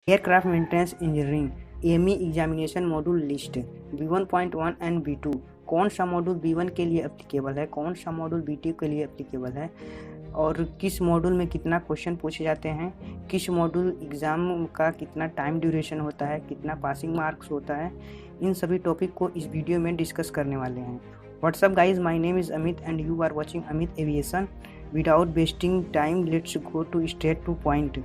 Aircraft maintenance engineering AME examination module list B1.1 and B2। कौन सा module B1 के लिए एप्लीकेबल है, कौन सा मॉड्यूल B2 के लिए एप्लीकेबल है और किस मॉड्यूल में कितना क्वेश्चन पूछे जाते हैं, किस मॉड्यूल एग्ज़ाम का कितना टाइम ड्यूरेशन होता है, कितना पासिंग मार्क्स होता है, इन सभी टॉपिक को इस वीडियो में डिस्कस करने वाले हैं। What's up guys, my name is Amit and you are watching Amit aviation. Without wasting time let's go to straight to point.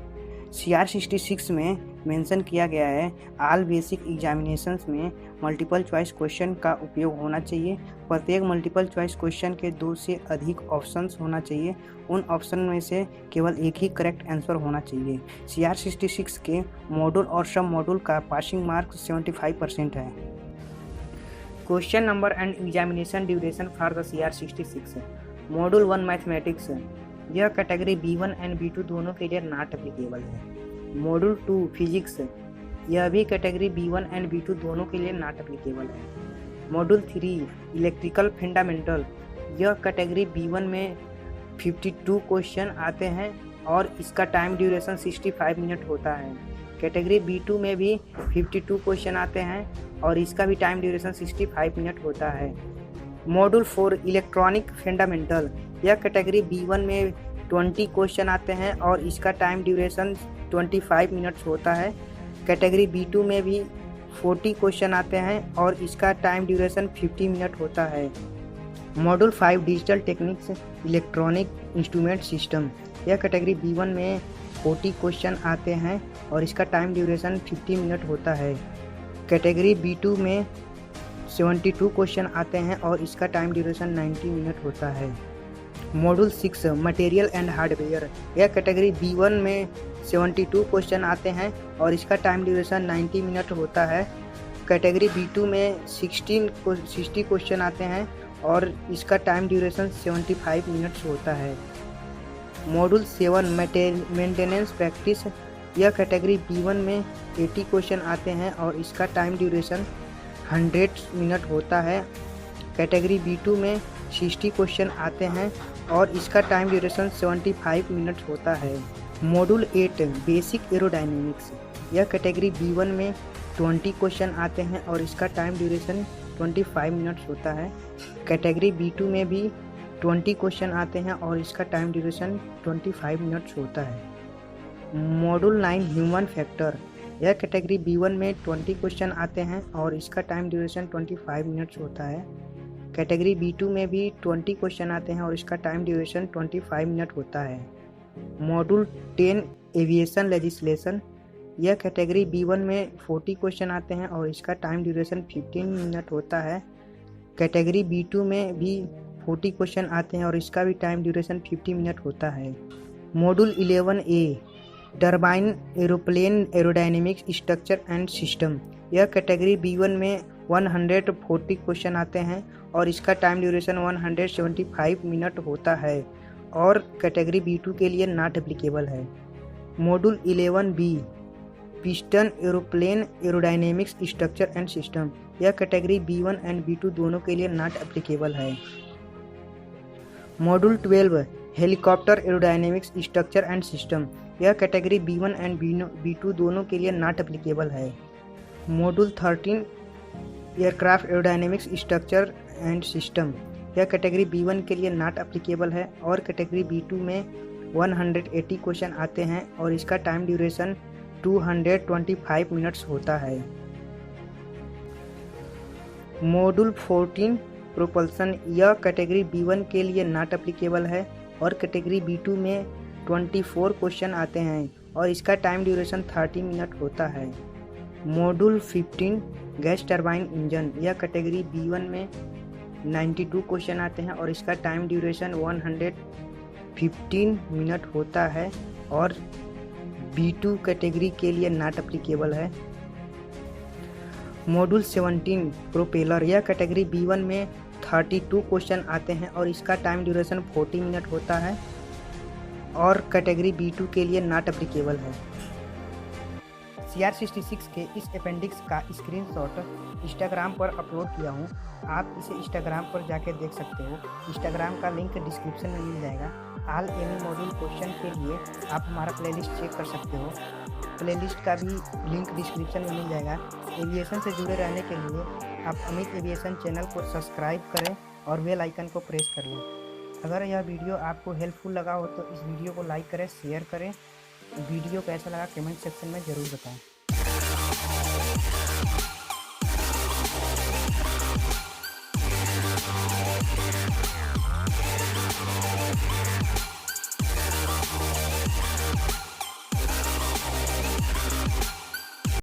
CR66 में मेंशन किया गया है ऑल बेसिक एग्जामिनेशंस में मल्टीपल चॉइस क्वेश्चन का उपयोग होना चाहिए। प्रत्येक मल्टीपल चॉइस क्वेश्चन के 2 से अधिक ऑप्शंस होना चाहिए। उन ऑप्शन में से केवल एक ही करेक्ट आंसर होना चाहिए। CR66 के मॉड्यूल और सब मॉड्यूल का पासिंग मार्क 75% है। Question number and examination duration for the CR66। Module 1 mathematics, यह कैटेगरी B1 एंड B2 दोनों के लिए नॉट एप्लीकेबल है। मॉड्यूल 2 फिजिक्स, यह भी कैटेगरी B1 एंड B2 दोनों के लिए नॉट एप्लीकेबल है। मॉड्यूल 3 इलेक्ट्रिकल फंडामेंटल, यह कैटेगरी B1 में 52 क्वेश्चन आते हैं और इसका टाइम ड्यूरेशन 65 मिनट होता है। कैटेगरी B2 में भी 52 क्वेश्चन आते हैं और इसका भी टाइम ड्यूरेशन 65 मिनट होता है। मॉड्यूल 4 इलेक्ट्रॉनिक फंडामेंटल, यह कैटेगरी B1 में 20 क्वेश्चन आते हैं और इसका टाइम ड्यूरेशन 25 मिनट्स होता है। कैटेगरी B2 में भी 40 क्वेश्चन आते हैं और इसका टाइम ड्यूरेशन 50 मिनट होता है। Module 5 digital techniques electronic instrument system, यह कैटेगरी B1 में 40 क्वेश्चन आते हैं और इसका टाइम ड्यूरेशन 50 मिनट होता है। कैटेगरी B2 में 72 क्वेश्चन आते हैं और इसका टाइम ड्यूरेशन 90 मिनट होता है। मॉड्यूल 6 मटेरियल एंड हार्डवेयर, यह कैटेगरी B1 में 72 क्वेश्चन आते हैं और इसका टाइम ड्यूरेशन 90 मिनट होता है। कैटेगरी B2 में 60 क्वेश्चन आते हैं और इसका टाइम ड्यूरेशन 75 मिनट्स होता है। मॉड्यूल 7 मेंटेनेंस प्रैक्टिस, यह कैटेगरी B1 में 80 क्वेश्चन आते हैं और इसका टाइम ड्यूरेशन 100 मिनट होता है। कैटेगरी B2 में 60 क्वेश्चन आते हैं और इसका टाइम ड्यूरेशन 75 मिनट होता है। मॉड्यूल 8 बेसिक एरोडायनेमिक्स, यह कैटेगरी B1 में 20 क्वेश्चन आते हैं और इसका टाइम ड्यूरेशन 25 मिनट्स होता है। कैटेगरी B2 में भी 20 क्वेश्चन आते हैं और इसका टाइम ड्यूरेशन 25 मिनट्स होता है। मॉड्यूल 9 ह्यूमन फैक्टर, यह कैटेगरी B1 में 20 क्वेश्चन आते हैं और इसका टाइम ड्यूरेशन 25 मिनट्स होता है। कैटेगरी B2 में भी 20 क्वेश्चन आते हैं और इसका टाइम ड्यूरेशन 25 मिनट होता है। मॉड्यूल 10 एविएशन लेजिस्लेशन, यह कैटेगरी B1 में 40 क्वेश्चन आते हैं और इसका टाइम ड्यूरेशन 15 मिनट होता है। कैटेगरी B2 में भी 40 क्वेश्चन आते हैं और इसका भी टाइम ड्यूरेशन 50 मिनट होता है। Module 11A turbine aeroplane aerodynamics structure and system, यह कैटेगरी B1 में 140 क्वेश्चन आते हैं और इसका टाइम ड्यूरेशन 175 मिनट होता है और कैटेगरी B2 के लिए नॉट एप्लीकेबल है। Module 11B piston aeroplane aerodynamics structure and system, यह कैटेगरी B1 एंड B2 दोनों के लिए नॉट एप्लीकेबल है। Module 12 helicopter aerodynamics structure and system, यह कैटेगरी B1 एंड B2 दोनों के लिए नॉट एप्लीकेबल है। Module 13 aircraft aerodynamics structure and system, यह कैटेगरी B1 के लिए नॉट एप्लीकेबल है और कैटेगरी B2 में 180 क्वेश्चन आते हैं और इसका टाइम ड्यूरेशन 225 मिनट्स होता है। मॉड्यूल 14 प्रोपल्सन, यह कैटेगरी B1 के लिए नॉट एप्लीकेबल है और कैटेगरी B2 में 24 क्वेश्चन आते हैं और इसका टाइम ड्यूरेशन 30 मिनट होता है। मॉड्यूल 15 गैस टरबाइन इंजन, यह कैटेगरी B1 में 92 क्वेश्चन आते हैं और इसका टाइम ड्यूरेशन 115 मिनट होता है और B2 कैटेगरी के लिए नॉट एप्लीकेबल है। मॉड्यूल 17 प्रोपेलर, यह कैटेगरी B1 में 32 क्वेश्चन आते हैं और इसका टाइम ड्यूरेशन 40 मिनट होता है और कैटेगरी B2 के लिए नॉट एप्लीकेबल है। CR66 के इस अपेंडिक्स का स्क्रीनशॉट इंस्टाग्राम पर अपलोड किया हूँ, आप इसे इंस्टाग्राम पर जाके देख सकते हो। इंस्टाग्राम का लिंक डिस्क्रिप्शन में मिल जाएगा। ऑल एनी मॉड्यूल क्वेश्चन के लिए आप हमारा प्लेलिस्ट चेक कर सकते हो। प्लेलिस्ट का भी लिंक डिस्क्रिप्शन में मिल जाएगा। एविएशन से जुड़े रहने के लिए आप अमित एविएशन चैनल को सब्सक्राइब करें और बेल आइकन को प्रेस कर लें। अगर यह वीडियो आपको हेल्पफुल लगा हो तो इस वीडियो को लाइक करें, शेयर करें। वीडियो कैसा लगा कमेंट सेक्शन में ज़रूर बताएं।